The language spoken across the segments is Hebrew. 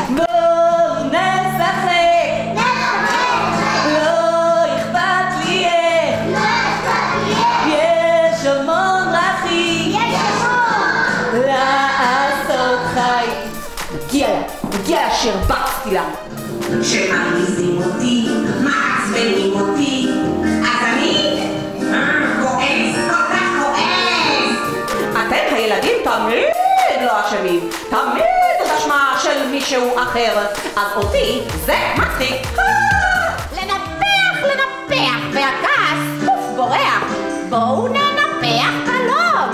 בואו נשחק! לא אכפת לי איך! יש המון דרכים לעשות חיים. מגיע לה שהרבצתי לה. כשמרגיזים אותי, מעצבנים אותי, אז אני כועס, כל כך כועס. אתם הילדים תמיד לא אשמים, תמיד את אשמה של מישהו אחר, אז אותי זה מצחיק. לנפח, והכעס פוף בורח. בואו ננפח בלון.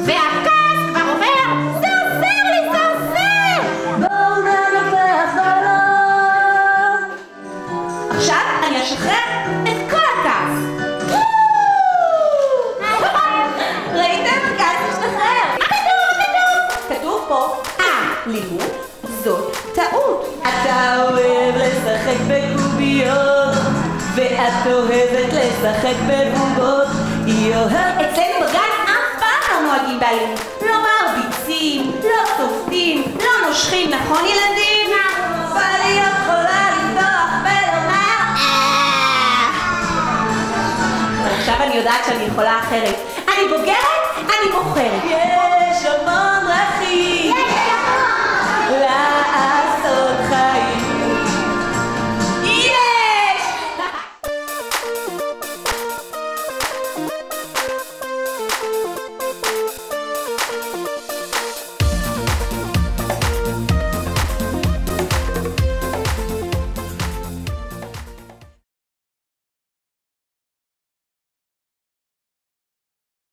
והכעס כבר עובר, זה עוזר לי, זה עוזר. בואו ננפח בלון. עכשיו אני אשחרר את כל הכעס. ראיתם? הכעס משתחרר. כתוב פה, לימוד זאת טעות. אתה אוהב לשחק בקוביות ואת אוהבת לשחק בבובות. אצלנו בגן אף פעם לא נוהגים באלימות. לא מרביצים, לא צופים, לא נושכים, נכון ילדים? ואני יכולה לפתוח ולומר עכשיו אני יודעת שאני יכולה אחרת. אני בוגרת, אני בוחרת.